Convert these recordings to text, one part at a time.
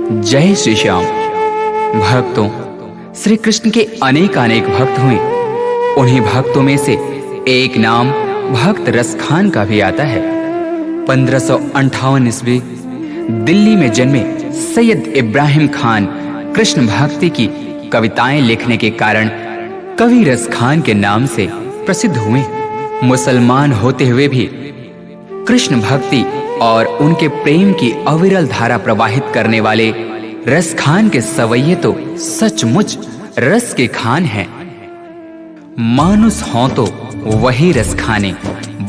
जय श्री श्याम। भक्तों, श्री कृष्ण के अनेक अनेक भक्त हुए। उन्हीं भक्तों में से एक नाम भक्त रसखान का भी आता है। 1558 ईस्वी दिल्ली में जन्मे सैयद इब्राहिम खान कृष्ण भक्ति की कविताएं लिखने के कारण कवि रसखान के नाम से प्रसिद्ध हुए। मुसलमान होते हुए भी कृष्ण भक्ति और उनके प्रेम की अविरल धारा प्रवाहित करने वाले रसखान के सवैये तो सचमुच रस के खान हैं। मानुस हों तो वही रस खाने,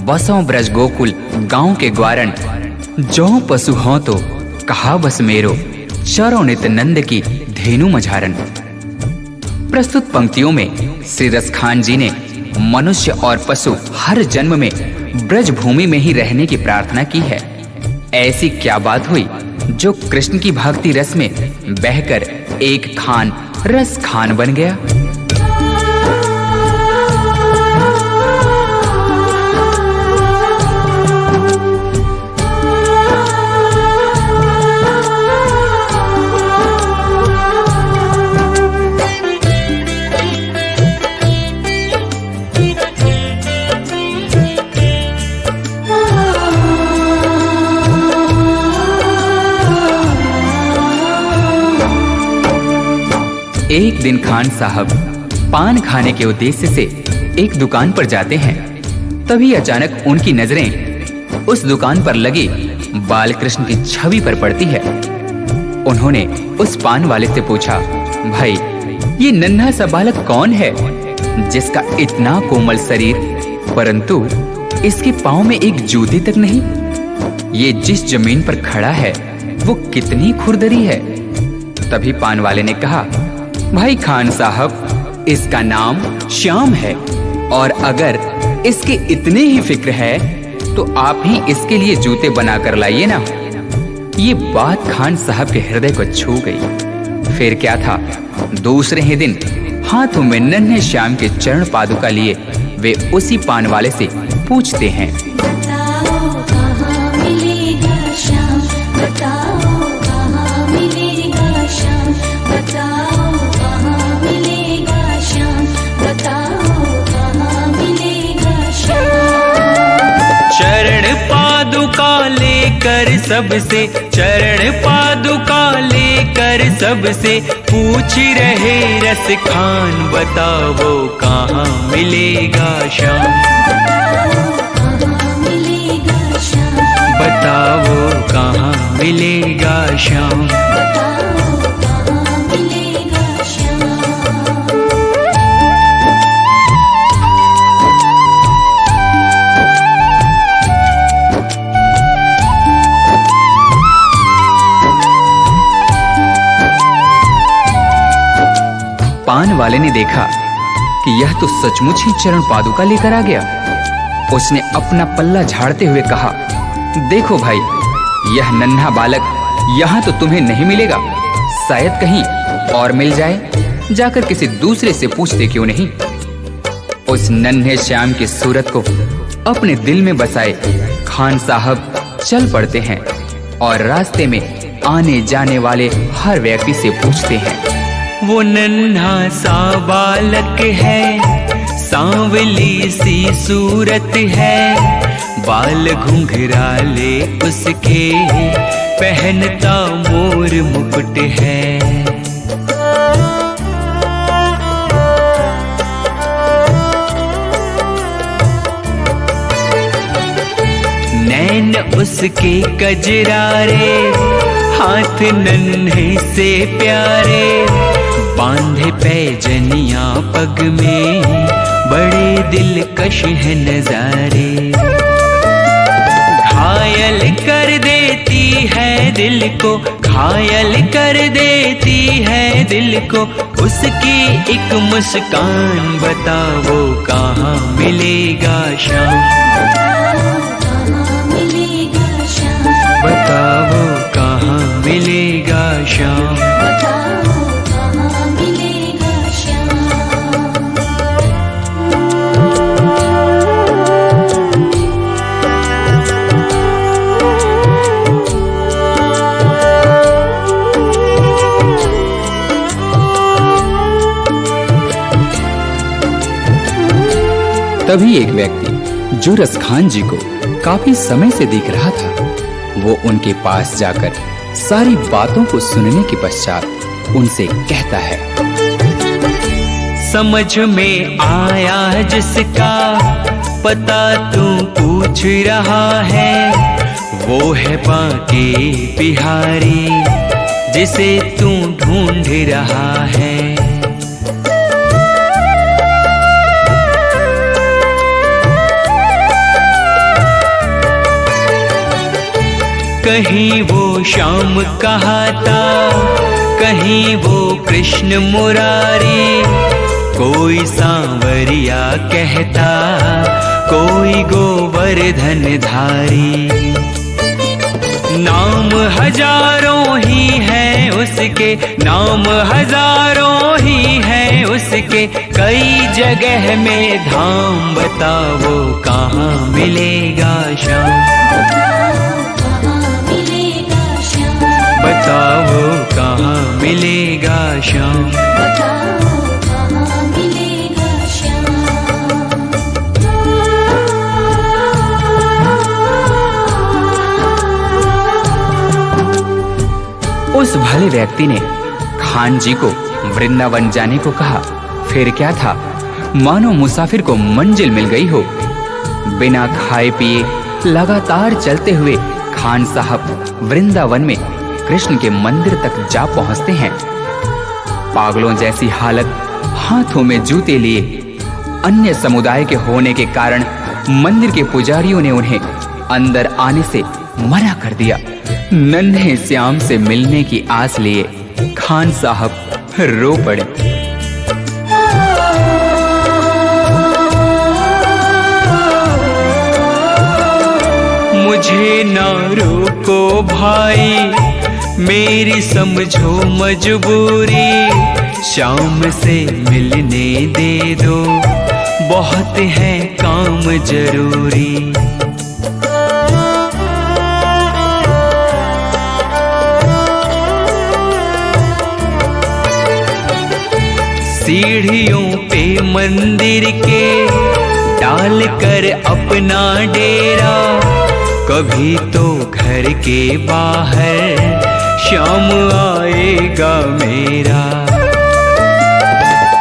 बसों ब्रज गोकुल गांव के ग्वारण। जो पशु हों तो कहा बस मेरो, चरो नित नंद की धेनु मझारन। प्रस्तुत पंक्तियों में श्री रसखान जी ने मनुष्य और पशु हर जन्म में ब्रज भूमि में ही रहने की प्रार्थना की है। ऐसी क्या बात हुई जो कृष्ण की भक्ति रस में बहकर एक खान रस खान बन गया। एक दिन खान साहब पान खाने के उद्देश्य से एक दुकान पर जाते हैं। तभी अचानक उनकी नजरें उस दुकान पर लगी बाल कृष्ण की छवि पर पड़ती है। उन्होंने उस पान वाले से पूछा, भाई ये नन्हा सा बालक कौन है जिसका इतना कोमल शरीर परंतु इसके पांव में एक जूती तक नहीं? ये जिस जमीन पर खड़ा है वो कितनी खुरदरी है। तभी पान वाले ने कहा, भाई खान साहब इसका नाम श्याम है और अगर इसके इतने ही फिक्र है तो आप ही इसके लिए जूते बना कर लाइए ना। ये बात खान साहब के हृदय को छू गई। फिर क्या था, दूसरे ही दिन हाथों में नन्हे श्याम के चरण पादुका लिए वे उसी पान वाले से पूछते हैं, बताओ कहाँ मिलेगा श्याम, बताओ कहाँ मिलेगा श्याम, बताओ कहाँ मिलेगा श्याम, बताओ कहाँ मिलेगा श्याम। चरण पादुका लेकर सबसे, चरण पादुका लेकर सबसे पूछ रहे रस खान, बताओ कहाँ मिलेगा श्याम, बताओ कहाँ मिलेगा श्याम। पान वाले ने देखा कि यह तो सचमुच ही चरण पादुका लेकर आ गया। उसने अपना पल्ला झाड़ते हुए कहा, देखो भाई यह नन्हा बालक यहाँ तो तुम्हें नहीं मिलेगा, शायद कहीं और मिल जाए। जाकर किसी दूसरे से पूछते क्यों नहीं। उस नन्हे श्याम की सूरत को अपने दिल में बसाए खान साहब चल पड़ते हैं और रास्ते में आने जाने वाले हर व्यक्ति से पूछते हैं, वो नन्हा सा बालक है, सांवली सी सूरत है, बाल घुंघराले उसके, पहनता मोर मुकुट है। नैन उसके कजरारे, हाथ नन्हे से प्यारे, बांधे पैजनिया पग में, बड़े दिलकश है नजारे। घायल कर देती है दिल को, घायल कर देती है दिल को, उसकी एक मुस्कान, बताओ कहाँ मिलेगा श्याम, बताओ कहाँ मिलेगा श्याम। तभी एक व्यक्ति जो रसखान जी को काफी समय से देख रहा था, वो उनके पास जाकर सारी बातों को सुनने के पश्चात उनसे कहता है, समझ में आया जिसका पता तू पूछ रहा है, वो है बांके बिहारी जिसे तू ढूंढ रहा है। कहीं वो श्याम कहाता, कहीं वो कृष्ण मुरारी, कोई सांवरिया कहता, कोई गोवर्धन धारी। नाम हजारों ही है उसके, नाम हजारों ही है उसके, कई जगह में धाम। बताओ कहाँ मिलेगा श्याम, बताओ कहाँ मिलेगा श्याम। उस भले व्यक्ति ने खान जी को वृंदावन जाने को कहा। फिर क्या था, मानो मुसाफिर को मंजिल मिल गई हो। बिना खाए पिए लगातार चलते हुए खान साहब वृंदावन में कृष्ण के मंदिर तक जा पहुंचते हैं। पागलों जैसी हालत, हाथों में जूते लिए। अन्य समुदाय के होने के कारण मंदिर के पुजारियों ने उन्हें अंदर आने से मना कर दिया। नन्हे श्याम से मिलने की आस लिए खान साहब रो पड़े। मुझे ना रोको भाई, मेरी समझो मजबूरी, श्याम से मिलने दे दो, बहुत है काम जरूरी। सीढ़ियों पे मंदिर के डाल कर अपना डेरा, कभी तो घर के बाहर श्याम आएगा मेरा।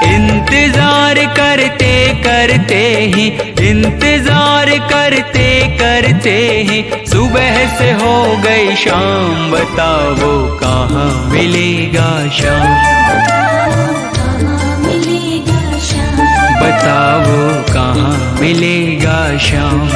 इंतजार करते करते ही, इंतजार करते करते ही सुबह से हो गई शाम। बताओ कहाँ मिलेगा श्याम, बताओ कहाँ मिलेगा श्याम।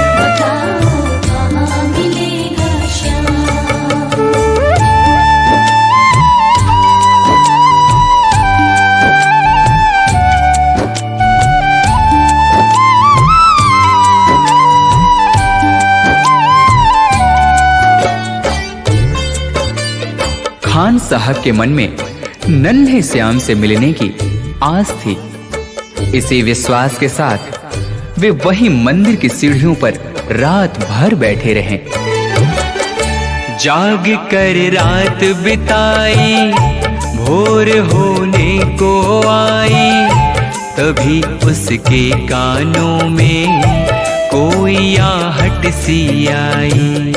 खान साहब के मन में नन्हे श्याम से मिलने की आस थी। इसी विश्वास के साथ वे वही मंदिर की सीढ़ियों पर रात भर बैठे रहे। जाग कर रात बिताई, भोर होने को आई, तभी उसके कानों में कोई आहट सी आई।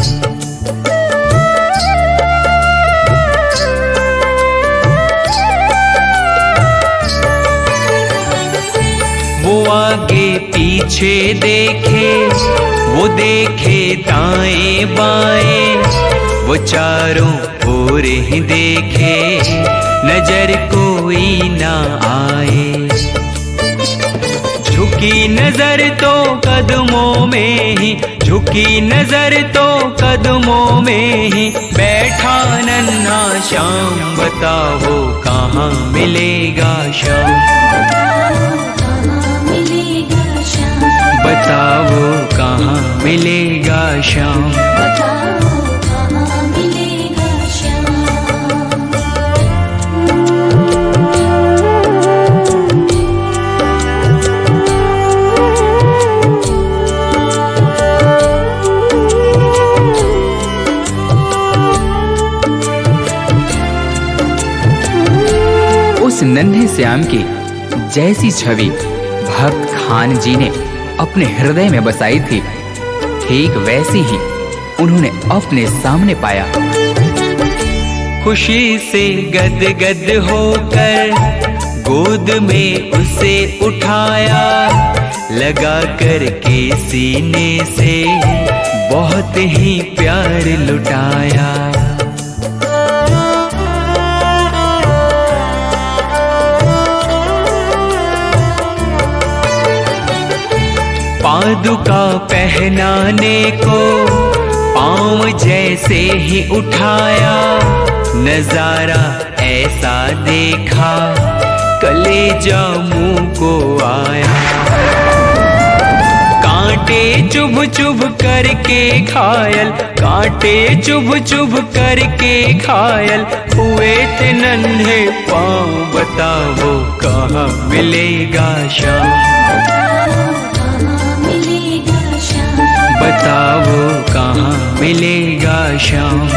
वो आगे पीछे देखे, वो देखे दाएं बाएं, वो चारों ओर ही देखे, नजर कोई ना आए। झुकी नजर तो कदमों में ही, झुकी नजर तो कदमों में ही बैठा नन्हा श्याम। बताओ कहाँ मिलेगा श्याम, बताओ कहाँ मिलेगा श्याम। उस नन्हे श्याम की जैसी छवि भक्त खान जी ने अपने हृदय में बसाई थी, ठीक वैसी ही उन्होंने अपने सामने पाया। खुशी से गदगद होकर गोद में उसे उठाया, लगा कर के सीने से बहुत ही प्यार लुटाया। पादुका पहनाने को पाँव जैसे ही उठाया, नजारा ऐसा देखा कलेजा मुंह को आया। कांटे चुभ चुभ करके घायल, कांटे चुभ चुभ करके घायल हुए थे नन्हे पाँव। बताओ कहाँ मिलेगा शाम, बताओ कहाँ मिलेगा शाम।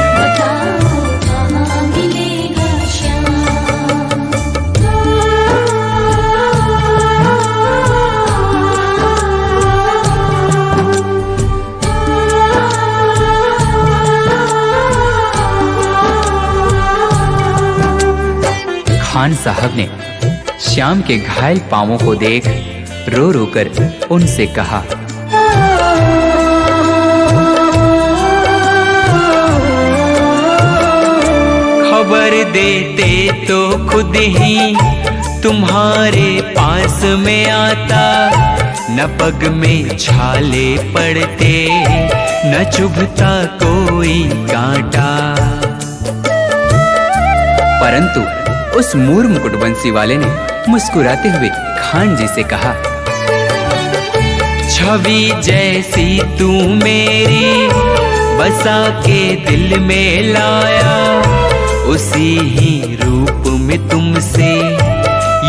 खान साहब ने श्याम के घायल पांवों को देख रो रो कर उनसे कहा, खबर देते तो खुद ही तुम्हारे पास में आता, न पग में छाले पड़ते न चुभता कोई कांटा। परंतु उस मूर मुकुटबंसी वाले ने मुस्कुराते हुए खान जी से कहा, छवि जैसी तू मेरी बसा के दिल में लाया, उसी ही रूप में तुमसे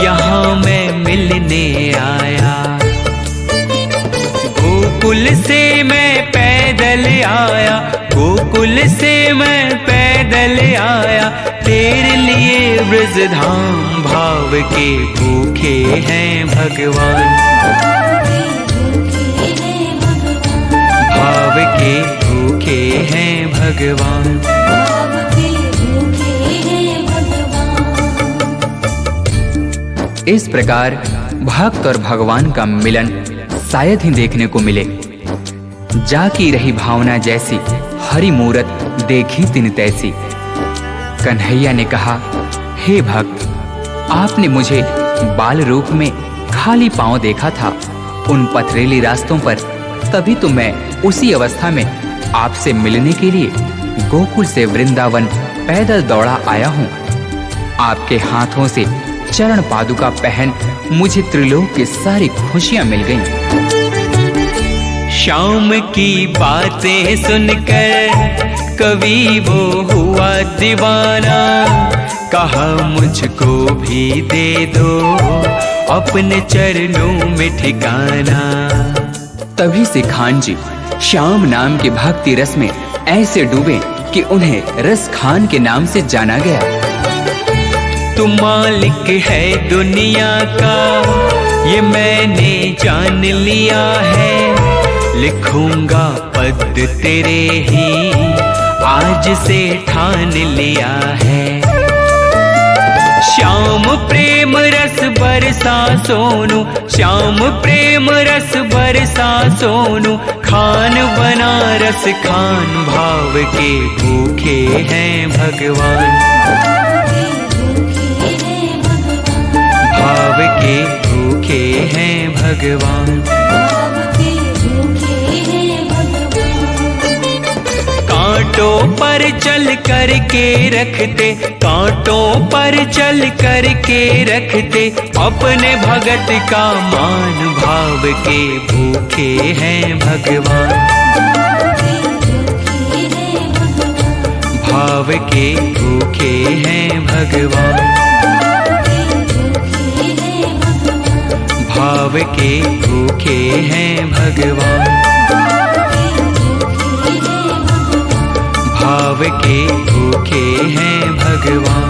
यहाँ मैं मिलने आया। गोकुल से मैं पैदल आया, गोकुल से मैं पैदल आया, तेरे लिए ब्रजधाम। भाव के भूखे हैं भगवान, भाव के भूखे हैं भगवान। इस प्रकार भक्त और भगवान का मिलन शायद ही देखने को मिले। जाकी रही भावना जैसी हरि मूरत देखी तिन तैसी। कन्हैया ने कहा, हे भक्त, आपने मुझे बाल रूप में खाली पांव देखा था उन पथरीली रास्तों पर, तभी तो मैं उसी अवस्था में आपसे मिलने के लिए गोकुल से वृंदावन पैदल दौड़ा आया हूँ। आपके हाथों से चरण पादुका पहन मुझे त्रिलोक की सारी खुशियां मिल गईं। श्याम की बातें सुनकर कवि वो हुआ दीवाना, कहा मुझको भी दे दो अपने चरणों में ठिकाना। तभी से खान जी श्याम नाम के भक्ति रस में ऐसे डूबे कि उन्हें रस खान के नाम से जाना गया। तू मालिक है दुनिया का ये मैंने जान लिया है, लिखूंगा पद तेरे ही आज से ठान लिया है। श्याम प्रेम रस बरसा सोनू, श्याम प्रेम रस बरसा सोनू, खान बनारस खान। भाव के भूखे हैं भगवान, भाव के भूखे हैं भगवान। कांटों पर चल कर के रखते, कांटों पर चल कर के रखते अपने भगत का मान। भाव के भूखे हैं भगवान, भाव के भूखे हैं भगवान, भाव के भूखे हैं भगवान, भाव के भूखे हैं भगवान।